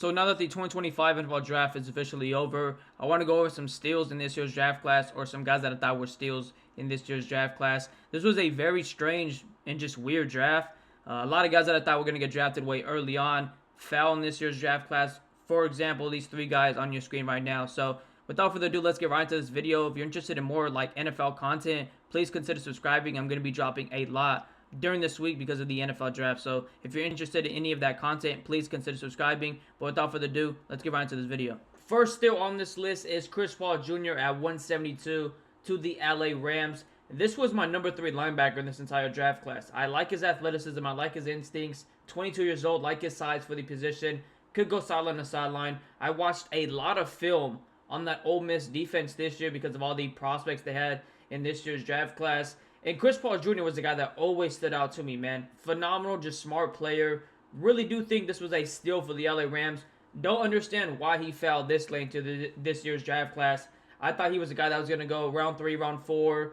So now that the 2025 NFL draft is officially over, I want to go over some steals in this year's draft class, or some guys that I thought were steals in this year's draft class. This was a very strange and just weird draft. A lot of guys that I thought were going to get drafted way early on fell in this year's draft class. For example, these three guys on your screen right now. So without further ado, let's get right into this video. If you're interested in more like NFL content, please consider subscribing. I'm going to be dropping a lot during this week because of the NFL draft. So if you're interested in any of that content, please consider subscribing. But without further ado, let's get right into this video. First steal on this list is Chris Paul Jr. at 172 to the LA Rams. This was my number 3 linebacker in this entire draft class. I like his athleticism. I like his instincts. 22 years old, like his size for the position. Could go sideline to sideline. I watched a lot of film on that Ole Miss defense this year because of all the prospects they had in this year's draft class. And Chris Paul Jr. was the guy that always stood out to me, man. Phenomenal, just smart player. Really do think this was a steal for the LA Rams. Don't understand why he fell this late to this year's draft class. I thought he was a guy that was going to go round 3, round 4.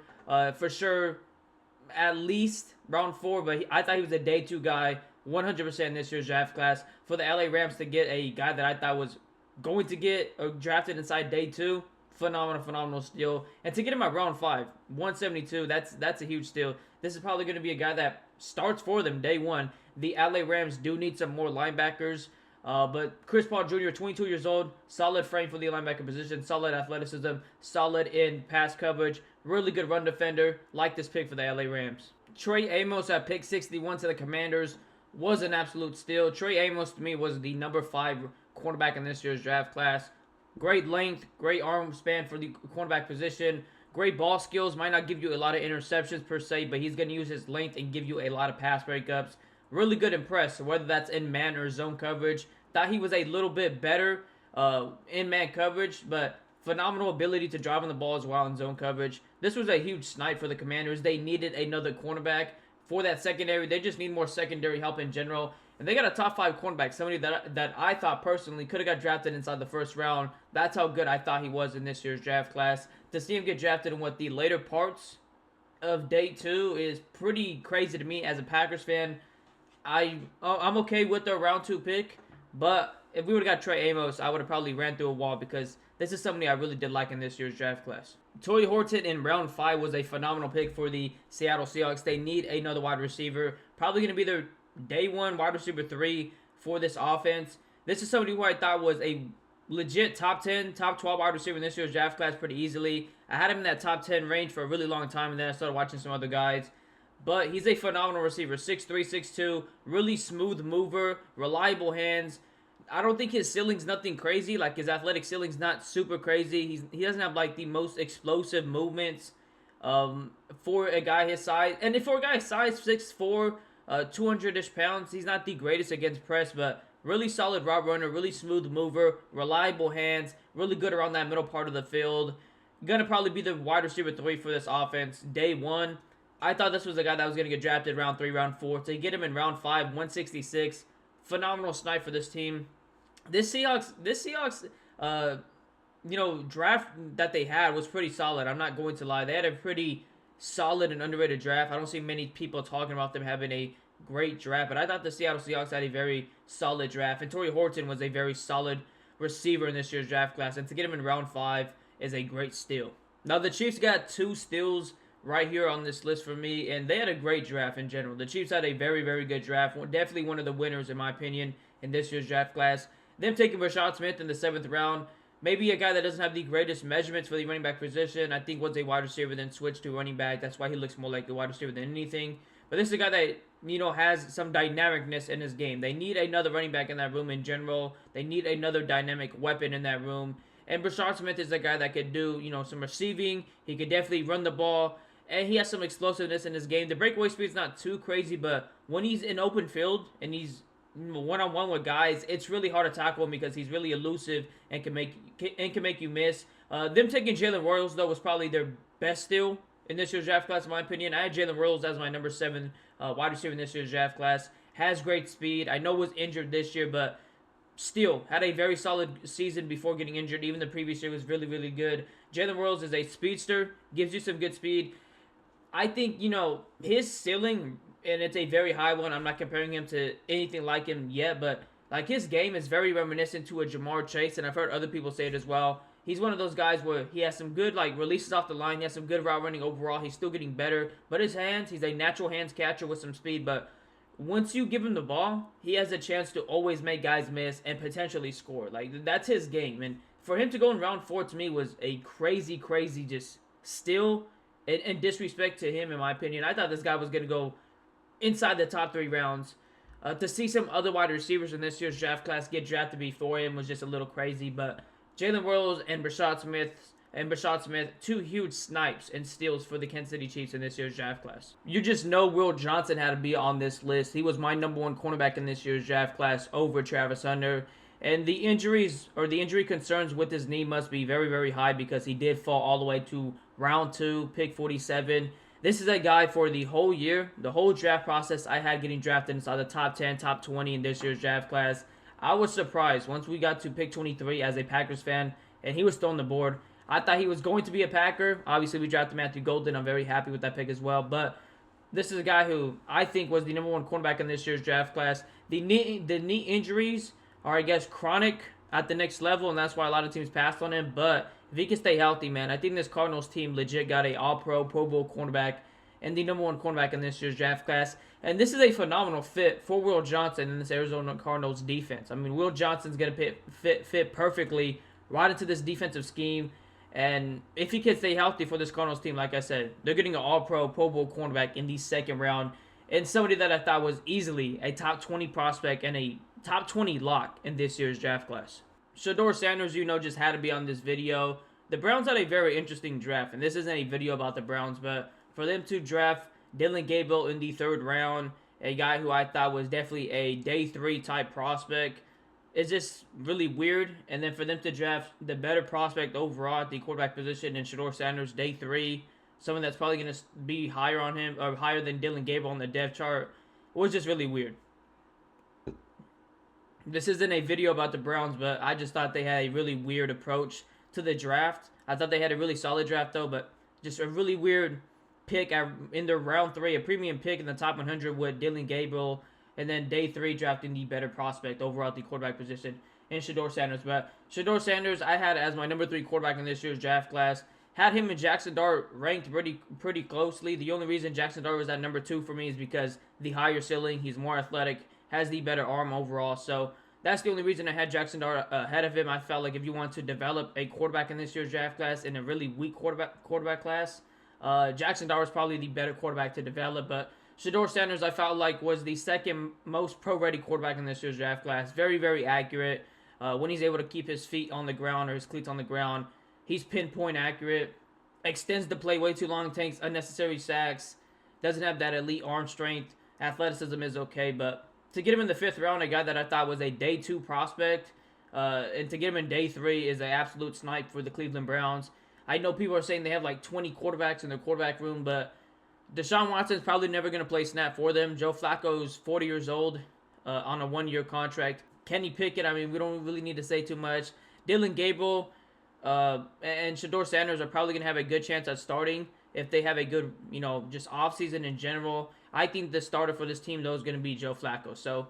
For sure, at least round 4. But I thought he was a day 2 guy, 100% in this year's draft class. For the LA Rams to get a guy that I thought was going to get drafted inside day 2, phenomenal steal. And to get him at round 5, 172, that's a huge steal. This is probably going to be a guy that starts for them day 1. The LA Rams do need some more linebackers. But Chris Paul Jr., 22 years old, solid frame for the linebacker position, solid athleticism, solid in pass coverage, really good run defender. Like this pick for the LA Rams. Trey Amos at pick 61 to the Commanders was an absolute steal. Trey Amos, to me, was the number 5 cornerback in this year's draft class. Great length, great arm span for the cornerback position. Great ball skills. Might not give you a lot of interceptions per se, but he's going to use his length and give you a lot of pass breakups. Really good in press, whether that's in man or zone coverage. Thought he was a little bit better in man coverage, but phenomenal ability to drive on the ball as well in zone coverage. This was a huge snipe for the Commanders. They needed another cornerback for that secondary. They just need more secondary help in general. And they got a top 5 cornerback, somebody that I thought personally could have got drafted inside the first round. That's how good I thought he was in this year's draft class. To see him get drafted in the later parts of day 2 is pretty crazy to me as a Packers fan. I'm okay with the round 2 pick, but if we would have got Trey Amos, I would have probably ran through a wall because this is somebody I really did like in this year's draft class. Tory Horton in round 5 was a phenomenal pick for the Seattle Seahawks. They need another wide receiver. Probably going to be their day 1 wide receiver 3 for this offense. This is somebody who I thought was a legit top 10, top 12 wide receiver in this year's draft class pretty easily. I had him in that top 10 range for a really long time, and then I started watching some other guys. But he's a phenomenal receiver, 6'3", 6'2", really smooth mover, reliable hands. I don't think his ceiling's nothing crazy. Like, his athletic ceiling's not super crazy. He doesn't have, like, the most explosive movements for a guy his size. And for a guy his size, 6'4", 200-ish pounds, he's not the greatest against press, but really solid route runner, really smooth mover, reliable hands, really good around that middle part of the field. Gonna probably be the wide receiver 3 for this offense day 1. I thought this was a guy that was going to get drafted round 3, round 4. To get him in round 5, 166, phenomenal snipe for this team. This Seahawks, draft that they had was pretty solid. I'm not going to lie. They had a pretty solid and underrated draft. I don't see many people talking about them having a great draft, but I thought the Seattle Seahawks had a very solid draft. And Tory Horton was a very solid receiver in this year's draft class. And to get him in round 5 is a great steal. Now, the Chiefs got 2 steals right here on this list for me, and they had a great draft in general. The Chiefs had a very, very good draft. Definitely one of the winners, in my opinion, in this year's draft class. Them taking Rashad Smith in the 7th round. Maybe a guy that doesn't have the greatest measurements for the running back position. I think was a wide receiver, then switched to running back. That's why he looks more like a wide receiver than anything. But this is a guy that, has some dynamicness in his game. They need another running back in that room in general. They need another dynamic weapon in that room. And Rashad Smith is a guy that could do, some receiving. He could definitely run the ball. And he has some explosiveness in his game. The breakaway speed's not too crazy, but when he's in open field and he's one-on-one with guys, it's really hard to tackle him because he's really elusive and can make you miss. Them taking Jalen Royals, though, was probably their best steal in this year's draft class, in my opinion. I had Jalen Royals as my number 7 wide receiver in this year's draft class. Has great speed. I know was injured this year, but still had a very solid season before getting injured. Even the previous year was really, really good. Jalen Royals is a speedster, gives you some good speed. I think, his ceiling, and it's a very high one. I'm not comparing him to anything like him yet, but Like, his game is very reminiscent to a Jamar Chase, and I've heard other people say it as well. He's one of those guys where he has some good, like, releases off the line. He has some good route running overall. He's still getting better. But his hands, he's a natural hands catcher with some speed. But once you give him the ball, he has a chance to always make guys miss and potentially score. Like, that's his game. And for him to go in round 4 to me was a crazy, crazy just steal and disrespect to him, in my opinion. I thought this guy was going to go inside the top 3 rounds. To see some other wide receivers in this year's draft class get drafted before him was just a little crazy. But Jalen Rose and Brashad Smith, 2 huge snipes and steals for the Kansas City Chiefs in this year's draft class. You just know Will Johnson had to be on this list. He was my number 1 cornerback in this year's draft class over Travis Hunter. And the injuries or the injury concerns with his knee must be very, very high because he did fall all the way to round 2, pick 47. This is a guy for the whole year, the whole draft process I had getting drafted inside the top 10, top 20 in this year's draft class. I was surprised once we got to pick 23 as a Packers fan, and he was still on the board. I thought he was going to be a Packer. Obviously, we drafted Matthew Golden. I'm very happy with that pick as well. But this is a guy who I think was the number 1 cornerback in this year's draft class. The knee injuries are, I guess, chronic at the next level, and that's why a lot of teams passed on him. But if he can stay healthy, man, I think this Cardinals team legit got a All-Pro, Pro Bowl cornerback and the number 1 cornerback in this year's draft class. And this is a phenomenal fit for Will Johnson in this Arizona Cardinals defense. I mean, Will Johnson's going to fit perfectly right into this defensive scheme. And if he can stay healthy for this Cardinals team, like I said, they're getting an All-Pro, Pro Bowl cornerback in the 2nd round. And somebody that I thought was easily a top 20 prospect and a top 20 lock in this year's draft class. ShedeurSanders, just had to be on this video. The Browns had a very interesting draft, and this isn't a video about the Browns, but for them to draft Dillon Gabriel in the 3rd round, a guy who I thought was definitely a day 3 type prospect, is just really weird. And then for them to draft the better prospect overall at the quarterback position in ShedeurSanders, day 3, someone that's probably going to be higher on him or higher than Dillon Gabriel on the depth chart, was just really weird. This isn't a video about the Browns, but I just thought they had a really weird approach to the draft. I thought they had a really solid draft, though, but just a really weird pick in their round 3, a premium pick in the top 100 with Dillon Gabriel, and then day 3 drafting the better prospect overall at the quarterback position in ShedeurSanders. But ShedeurSanders, I had as my number 3 quarterback in this year's draft class. Had him and Jackson Dart ranked pretty closely. The only reason Jackson Dart was at number 2 for me is because the higher ceiling, he's more athletic, has the better arm overall. So that's the only reason I had Jackson Dart ahead of him. I felt like if you want to develop a quarterback in this year's draft class in a really weak quarterback class, Jackson Dart was probably the better quarterback to develop. But ShedeurSanders, I felt like, was the 2nd most pro-ready quarterback in this year's draft class. Very, very accurate. When he's able to keep his feet on the ground or his cleats on the ground, he's pinpoint accurate. Extends the play way too long, takes unnecessary sacks. Doesn't have that elite arm strength. Athleticism is okay, but to get him in the 5th round, a guy that I thought was a day 2 prospect, and to get him in day 3 is an absolute snipe for the Cleveland Browns. I know people are saying they have like 20 quarterbacks in their quarterback room, but Deshaun Watson's probably never going to play snap for them. Joe Flacco's 40 years old on a 1-year contract. Kenny Pickett, I mean, we don't really need to say too much. Dillon Gabriel and ShedeurSanders are probably going to have a good chance at starting if they have a good, just offseason in general. I think the starter for this team, though, is going to be Joe Flacco. So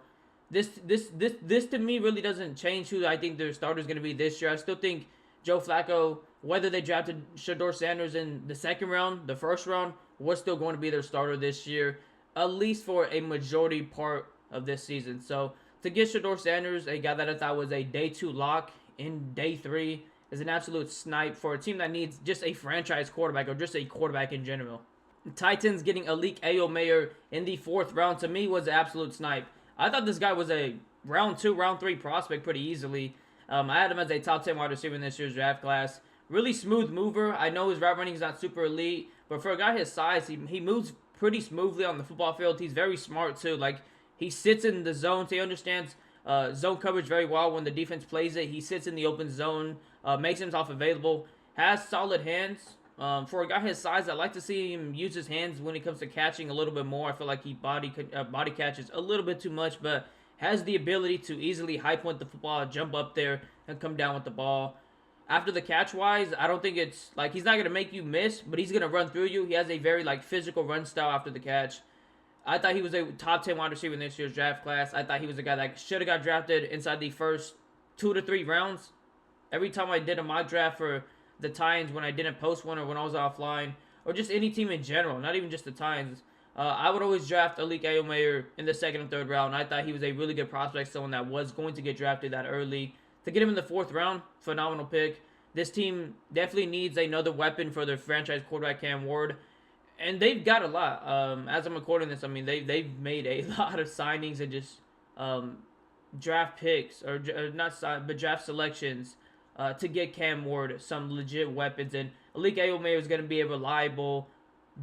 this to me really doesn't change who I think their starter is going to be this year. I still think Joe Flacco, whether they drafted ShedeurSanders in the 2nd round, the 1st round, was still going to be their starter this year, at least for a majority part of this season. So to get ShedeurSanders, a guy that I thought was a day 2 lock in day 3, is an absolute snipe for a team that needs just a franchise quarterback or just a quarterback in general. Titans getting Alik Ayomayer in the 4th round, to me, was an absolute snipe. I thought this guy was a round 2, round 3 prospect pretty easily. I had him as a top 10 wide receiver in this year's draft class. Really smooth mover. I know his route running is not super elite, but for a guy his size, he moves pretty smoothly on the football field. He's very smart, too. Like, he sits in the zone, so he understands zone coverage very well when the defense plays it. He sits in the open zone, makes himself available, has solid hands. For a guy his size, I like to see him use his hands when it comes to catching a little bit more. I feel like he body catches a little bit too much, but has the ability to easily high point the football, jump up there, and come down with the ball. After the catch-wise, I don't think it's, like, he's not going to make you miss, but he's going to run through you. He has a very, like, physical run style after the catch. I thought he was a top 10 wide receiver in this year's draft class. I thought he was a guy that should have got drafted inside the first 2 to 3 rounds. Every time I did a mock draft for the Titans, when I didn't post one or when I was offline, or just any team in general, not even just the Titans, I would always draft Alik Ayomayer in the second and third round. I thought he was a really good prospect, someone that was going to get drafted that early. To get him in the fourth round, phenomenal pick. This team definitely needs another weapon for their franchise quarterback, Cam Ward. And they've got a lot. As I'm recording this, I mean, they've made a lot of signings and just draft picks, or but draft selections to get Cam Ward some legit weapons. And Alik Ayomayer is going to be a reliable,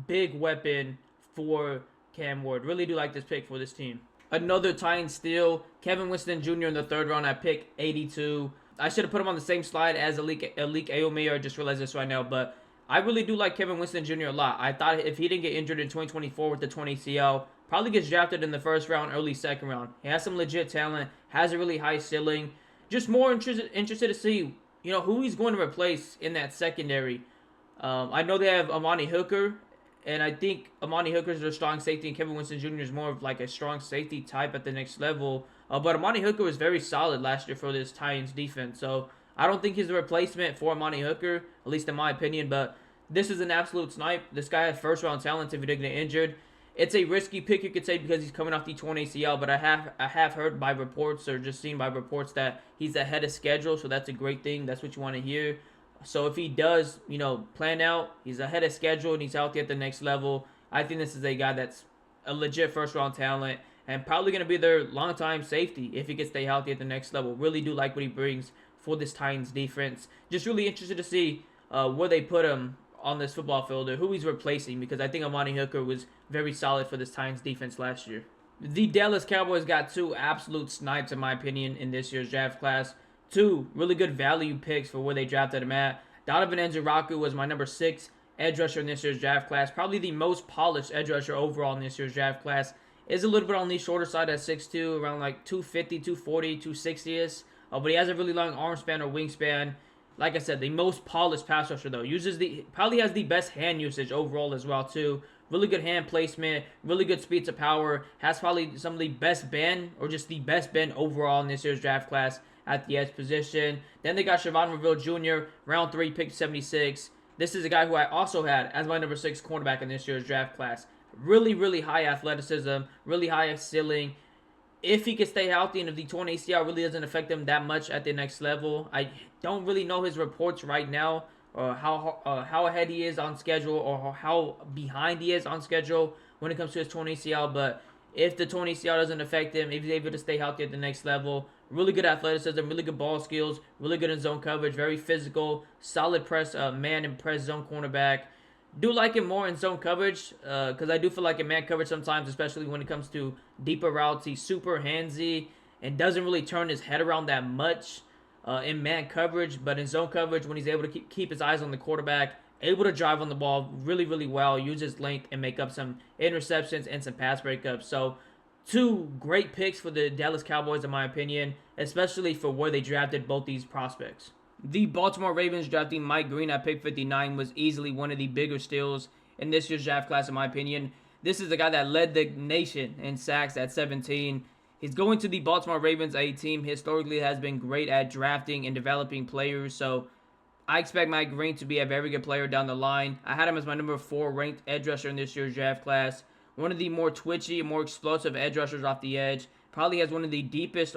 big weapon for Cam Ward. Really do like this pick for this team. Another Titan steal, Kevin Winston Jr. in the third round at pick 82. I should have put him on the same slide as Alik Ayomayer. I just realized this right now, but I really do like Kevin Winston Jr. a lot. I thought if he didn't get injured in 2024 with the 20 ACL, probably gets drafted in the first round, early second round. He has some legit talent, has a really high ceiling. Just more interested to see, who he's going to replace in that secondary. I know they have Amani Hooker, and I think Amani Hooker is their strong safety, and Kevin Winston Jr. is more of like a strong safety type at the next level. But Amani Hooker was very solid last year for this Titans defense, so I don't think he's a replacement for Amani Hooker, at least in my opinion, but this is an absolute snipe. This guy has first-round talent if he didn't get injured. It's a risky pick, you could say, because he's coming off the 20 ACL, but I have heard by reports, or just seen by reports, that he's ahead of schedule, so that's a great thing. That's what you want to hear. So if he does, plan out, he's ahead of schedule, and he's healthy at the next level, I think this is a guy that's a legit first-round talent, and probably going to be their long-time safety if he can stay healthy at the next level. Really do like what he brings for this Titans defense. Just really interested to see where they put him on this football field, or who he's replacing, because I think Amani Hooker was very solid for this Titans defense last year. The Dallas Cowboys got two absolute snipes, in my opinion, in this year's draft class. Two really good value picks for where they drafted him at. Donovan Nzeraku was my number 6 edge rusher in this year's draft class. Probably the most polished edge rusher overall in this year's draft class. Is a little bit on the shorter side at 6'2", around like 250, 240, 260ish. But he has a really long arm span or wingspan. Like I said, the most polished pass rusher though. Probably has the best hand usage overall as well too. Really good hand placement, really good speed to power. Has probably some of the best bend, or just the best bend overall in this year's draft class at the edge position. Then they got Shavon Reveal Jr., round 3, pick 76. This is a guy who I also had as my number 6 cornerback in this year's draft class. Really, really high athleticism, really high ceiling. If he can stay healthy, and if the torn ACL really doesn't affect him that much at the next level, I don't really know his reports right now, or how ahead he is on schedule, or how behind he is on schedule when it comes to his torn ACL. But if the torn ACL doesn't affect him, if he's able to stay healthy at the next level, really good athleticism, really good ball skills, really good in zone coverage, very physical, solid press, man and press zone cornerback. Do like him more in zone coverage, because I do feel like in man coverage sometimes, especially when it comes to deeper routes, he's super handsy and doesn't really turn his head around that much in man coverage. But in zone coverage, when he's able to keep his eyes on the quarterback, able to drive on the ball really, really well, use his length and make up some interceptions and some pass breakups. So two great picks for the Dallas Cowboys, in my opinion, especially for where they drafted both these prospects. The Baltimore Ravens drafting Mike Green at pick 59 was easily one of the bigger steals in this year's draft class, in my opinion. This is the guy that led the nation in sacks at 17. He's going to the Baltimore Ravens, a team historically has been great at drafting and developing players, so I expect Mike Green to be a very good player down the line. I had him as my number 4 ranked edge rusher in this year's draft class. One of the more twitchy and more explosive edge rushers off the edge. Probably has one of the deepest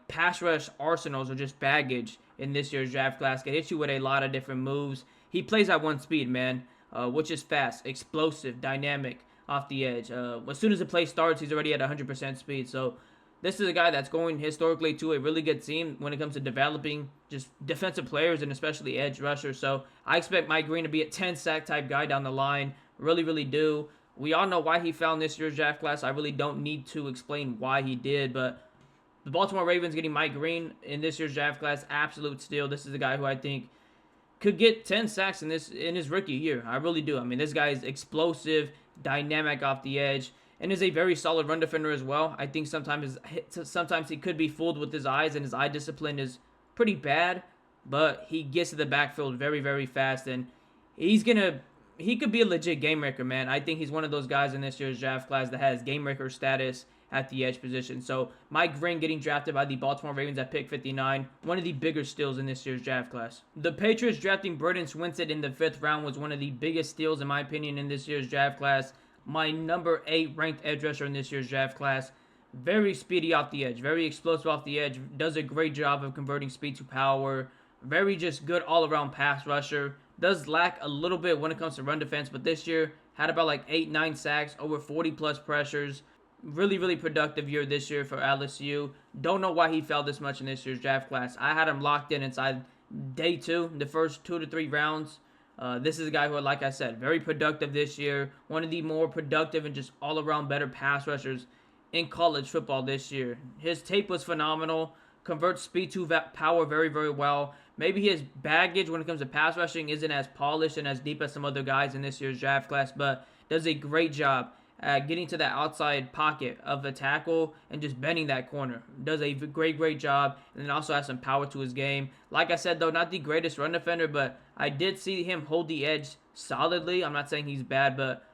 pass rush arsenals, or just baggage in this year's draft class. Can hit you with a lot of different moves. He plays at one speed, man, which is fast, explosive, dynamic off the edge. As soon as the play starts, he's already at 100% speed. So this is a guy that's going historically to a really good team when it comes to developing just defensive players and especially edge rushers. So I expect Mike Green to be a 10-sack type guy down the line. Really, really do. We all know why he found this year's draft class. I really don't need to explain why he did, but the Baltimore Ravens getting Mike Green in this year's draft class, absolute steal. This is a guy who I think could get 10 sacks in his rookie year. I really do. I mean, this guy is explosive, dynamic off the edge, and is a very solid run defender as well. I think sometimes he could be fooled with his eyes, and his eye discipline is pretty bad, but he gets to the backfield very, very fast, and he's going to he could be a legit game maker, man. I think he's one of those guys in this year's draft class that has game maker status at the edge position. So Mike Green getting drafted by the Baltimore Ravens at pick 59, one of the bigger steals in this year's draft class. The Patriots drafting Bradyn Swinson in the 5th round was one of the biggest steals, in my opinion, in this year's draft class. My number 8 ranked edge rusher in this year's draft class. Very speedy off the edge, very explosive off the edge, does a great job of converting speed to power. Very just good all-around pass rusher. Does lack a little bit when it comes to run defense, but this year had about like 8-9 sacks, over 40+ pressures. Really, really productive year this year for LSU. Don't know why he fell this much in this year's draft class. I had him locked in inside day 2, the first 2 to 3 rounds. This is a guy who, like I said, very productive this year. One of the more productive and just all-around better pass rushers in college football this year. His tape was phenomenal. Converts speed to power very, very well. Maybe his baggage when it comes to pass rushing isn't as polished and as deep as some other guys in this year's draft class, but does a great job at getting to that outside pocket of the tackle and just bending that corner. Does a great, great job, and then also has some power to his game. Like I said, though, not the greatest run defender, but I did see him hold the edge solidly. I'm not saying he's bad, but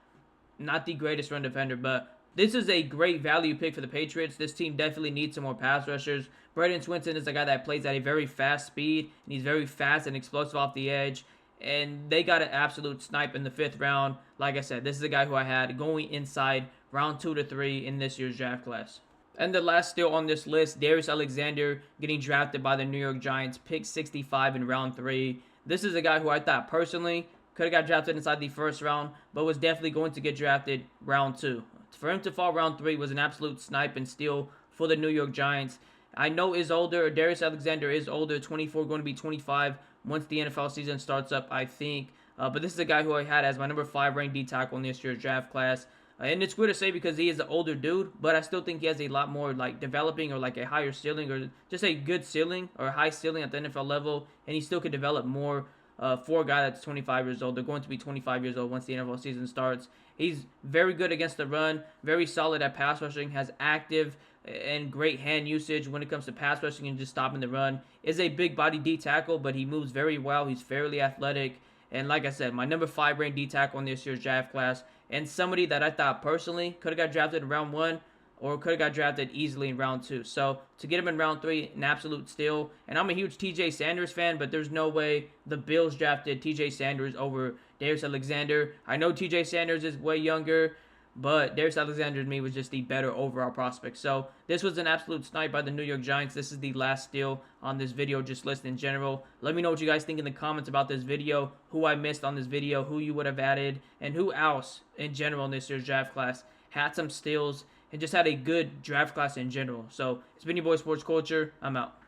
not the greatest run defender, but this is a great value pick for the Patriots. This team definitely needs some more pass rushers. Bradyn Swinson is a guy that plays at a very fast speed, and he's very fast and explosive off the edge. And they got an absolute snipe in the 5th round. Like I said, this is a guy who I had going inside round 2 to 3 in this year's draft class. And the last steal on this list, Darius Alexander getting drafted by the New York Giants, pick 65 in round 3. This is a guy who I thought personally could have got drafted inside the 1st round, but was definitely going to get drafted round 2. For him to fall round 3 was an absolute snipe and steal for the New York Giants. I know is older. Darius Alexander is older, 24, going to be 25 once the NFL season starts up, I think. But this is a guy who I had as my number 5 ranked D tackle in this year's draft class. And it's weird to say because he is an older dude, but I still think he has a lot more like developing or like a higher ceiling or just a good ceiling or high ceiling at the NFL level. And he still could develop more for a guy that's 25 years old. They're going to be 25 years old once the NFL season starts. He's very good against the run, very solid at pass rushing, has active and great hand usage when it comes to pass rushing and just stopping the run. Is a big body D tackle, but he moves very well. He's fairly athletic. And like I said, my number 5 ranked D tackle in this year's draft class, and somebody that I thought personally could have got drafted in round 1 or could have got drafted easily in round 2. So to get him in round 3, an absolute steal. And I'm a huge TJ fan, but there's no way the Bills drafted TJ Sanders over Darius Alexander. I know TJ Sanders is way younger, but Darius Alexander to me was just the better overall prospect. So this was an absolute snipe by the New York Giants. This is the last steal on this video, just list in general. Let me know what you guys think in the comments about this video, who I missed on this video, who you would have added, and who else in general in this year's draft class had some steals and just had a good draft class in general. So it's been your boy Sports Culture. I'm out.